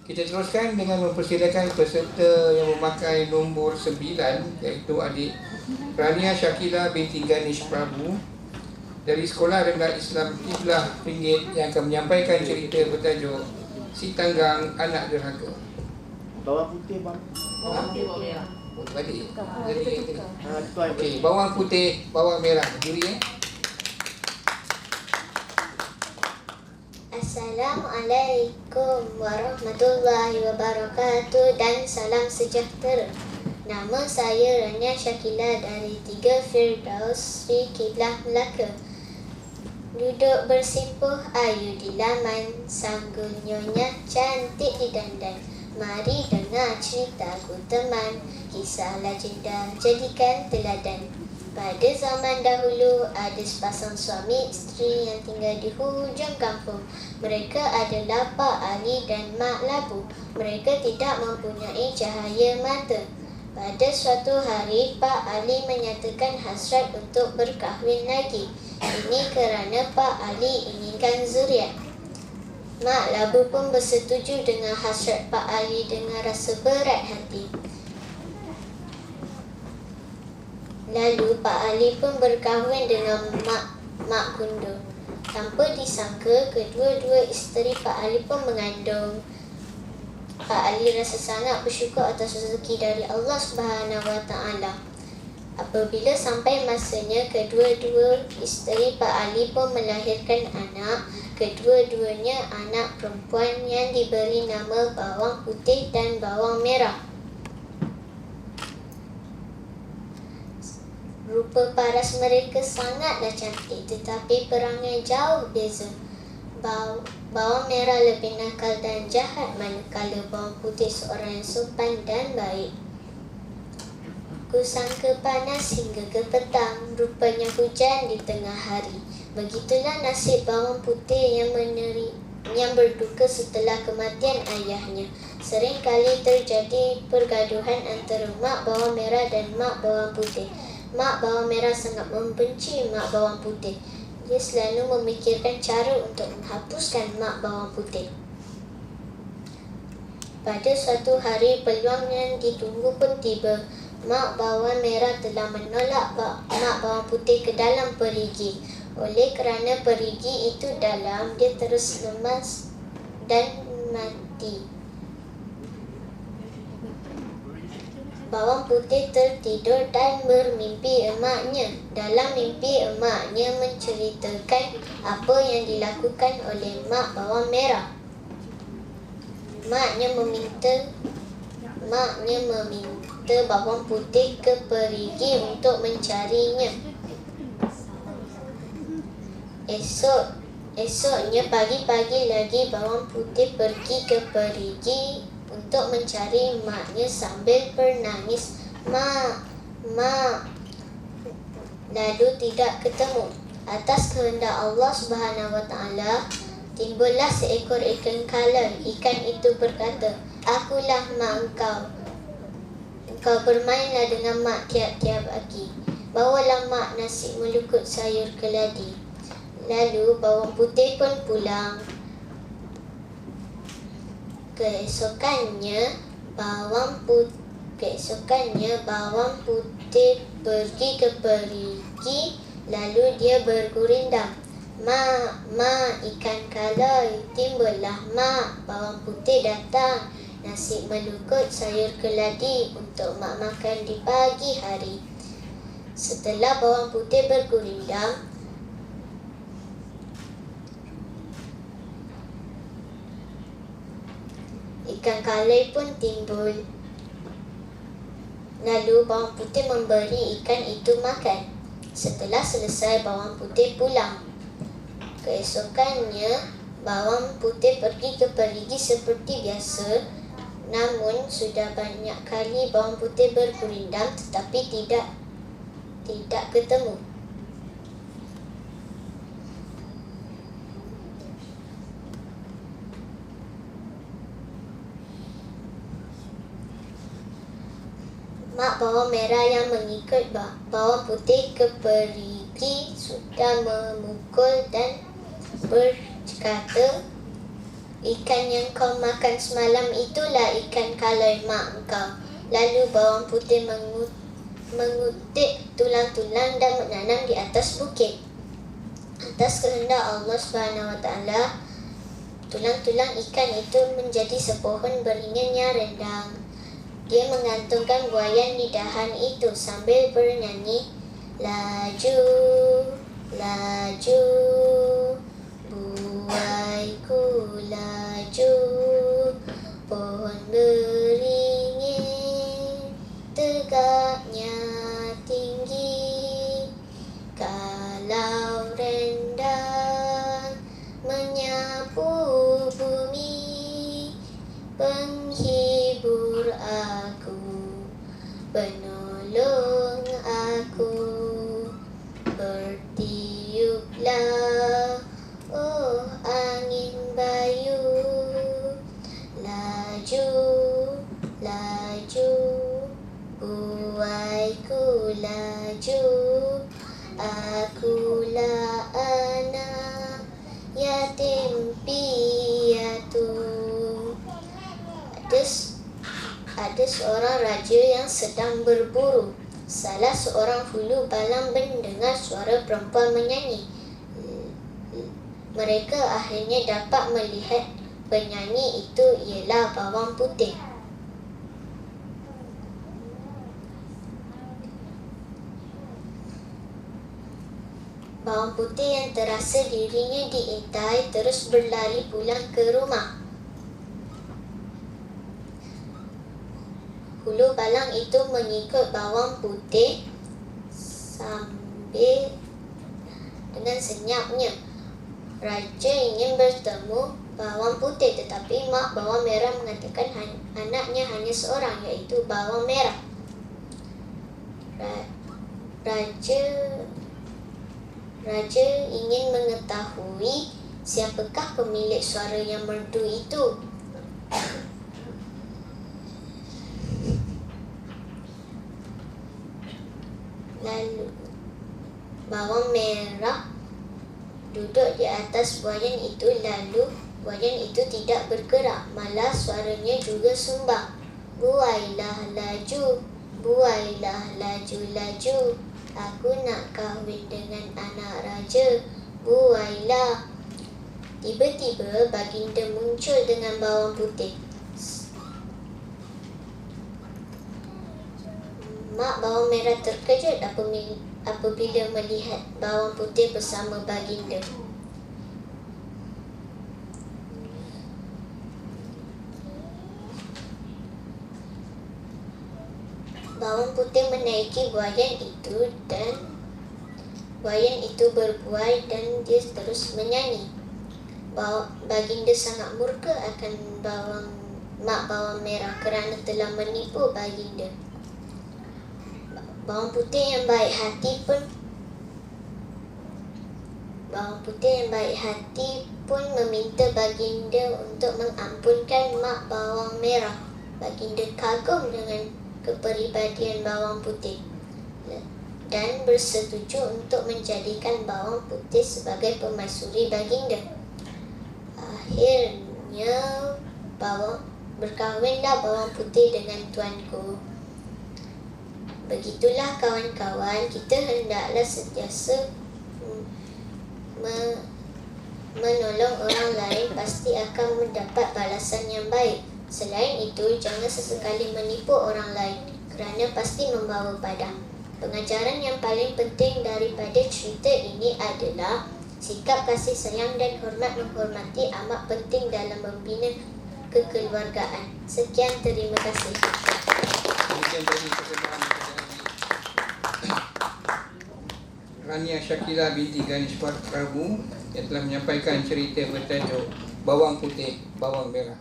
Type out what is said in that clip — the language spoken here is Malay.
Kita teruskan dengan mempersilakan peserta yang memakai nombor 9, iaitu adik Rania Syakila binti Ganesh Prabu dari Sekolah Rendah Islam Qiblah Ringgit, yang akan menyampaikan cerita bertajuk Si Tanggang Anak Derhaka. Bawang putih bang. Bawang putih, bawang merah. Balik. Okey, Bawang putih, bawang merah. Juri Assalamualaikum warahmatullahi wabarakatuh dan salam sejahtera. Nama saya Rania Syakila dari 3 Firdaus Sri Qiblah Melaka. Duduk bersimpuh ayu di laman, sanggul nyonya cantik didandan. Mari dengar ceritaku teman, kisah legenda jadikan teladan. Pada zaman dahulu ada sepasang suami isteri yang tinggal di hujung kampung. Mereka adalah Pak Ali dan Mak Labu. Mereka tidak mempunyai cahaya mata. Pada suatu hari, Pak Ali menyatakan hasrat untuk berkahwin lagi. Ini kerana Pak Ali inginkan zuriat. Mak Labu pun bersetuju dengan hasrat Pak Ali dengan rasa berat hati. Lalu Pak Ali pun berkahwin dengan Mak Gundu. Tanpa disangka, kedua-dua isteri Pak Ali pun mengandung. Pak Ali rasa sangat bersyukur atas rezeki dari Allah Subhanahu Wa Taala. Apabila sampai masanya, kedua-dua isteri Pak Ali pun melahirkan anak. Kedua-duanya anak perempuan yang diberi nama Bawang Putih dan Bawang Merah. Rupa paras mereka sangatlah cantik, tetapi perangai jauh beza. Bawang merah lebih nakal dan jahat, manakala bawang putih seorang yang sopan dan baik. Kusangka panas hingga ke petang, rupanya hujan di tengah hari. Begitulah nasib bawang putih yang berduka setelah kematian ayahnya. Seringkali terjadi pergaduhan antara mak bawang merah dan mak bawang putih. Mak bawang merah sangat membenci mak bawang putih. Dia selalu memikirkan cara untuk menghapuskan mak bawang putih. Pada suatu hari, peluang yang ditunggu pun tiba. Mak bawang merah telah menolak mak bawang putih ke dalam perigi. Oleh kerana perigi itu dalam, dia terus lemas dan mati. Bawang putih tertidur dan bermimpi emaknya. Dalam mimpi, emaknya menceritakan apa yang dilakukan oleh mak bawang merah. Maknya meminta bawang putih ke perigi untuk mencarinya. Esoknya pagi-pagi lagi bawang putih pergi ke perigi untuk mencari maknya sambil bernangis, "Mak, mak." Lalu tidak ketemu. Atas kehendak Allah Subhanahu Wa Taala, timbullah seekor ikan kala. Ikan itu berkata, "Akulah mak engkau. Engkau bermainlah dengan mak tiap-tiap pagi. Bawalah mak nasi melukut sayur keladi." Lalu bawang putih pun pulang. Keesokannya bawang putih pergi ke perigi, lalu dia bergurindam, "Mak, ikan kalai." Timbullah mak bawang putih datang. Nasi melukut sayur keladi untuk mak makan di pagi hari. Setelah bawang putih bergurindam, ikan kalai pun timbul. Lalu bawang putih memberi ikan itu makan. Setelah selesai, bawang putih pulang. Keesokannya, bawang putih pergi ke perigi seperti biasa. Namun, sudah banyak kali bawang putih bergurindam tetapi tidak ketemu. Mak bawang merah yang mengikut bawang putih ke perigi sudah memukul dan berkata, Ikan yang kau makan semalam itulah ikan kalai mak engkau. Lalu bawang putih mengutip tulang-tulang dan menanam di atas bukit. Atas kehendak Allah SWT, tulang-tulang ikan itu menjadi sepohon beringin yang rendang. Dia mengantungkan buaian di dahan itu sambil bernyanyi, laju, laju, buaiku laju, pohon beringin, tegaknya tinggi, kalau rendang menyapu bumi, penghibur aku, penolong aku, bertiuplah, oh angin bayu, laju, laju, buaiku laju, akulah anak yatim piatu. Ada seorang raja yang sedang berburu. Salah seorang hulu balang mendengar suara perempuan menyanyi. Mereka akhirnya dapat melihat penyanyi itu ialah bawang putih. Bawang putih yang terasa dirinya diintai terus berlari pulang ke rumah. Hulu balang itu mengikut bawang putih sambil dengan senyapnya. Raja ingin bertemu bawang putih, tetapi mak bawang merah mengatakan anaknya hanya seorang, iaitu bawang merah. Raja ingin mengetahui siapakah pemilik suara yang merdu itu. Lalu bawang merah duduk di atas buaian itu, lalu buaian itu tidak bergerak, malah suaranya juga sumbang. Buailah laju, buailah laju-laju, aku nak kahwin dengan anak raja, buailah. Tiba-tiba baginda muncul dengan bawang putih. Mak bawang merah terkejut apabila melihat bawang putih bersama baginda. Bawang putih menaiki buaian itu dan buaian itu berbuai dan dia terus menyanyi. Baginda sangat murka akan mak bawang merah kerana telah menipu baginda. Bawang putih yang baik hati pun meminta baginda untuk mengampunkan mak bawang merah. Baginda kagum dengan kepribadian bawang putih dan bersetuju untuk menjadikan bawang putih sebagai permaisuri baginda. Akhirnya berkahwinlah bawang putih dengan tuanku. Begitulah kawan-kawan, kita hendaklah sentiasa menolong orang lain, pasti akan mendapat balasan yang baik. Selain itu, jangan sesekali menipu orang lain kerana pasti membawa padam. Pengajaran yang paling penting daripada cerita ini adalah sikap kasih sayang dan menghormati amat penting dalam membina kekeluargaan. Sekian, terima kasih. Demikian tadi persembahan Rania Shakila binti Ganesh Prabu yang telah menyampaikan cerita bertajuk Bawang Putih, Bawang Merah.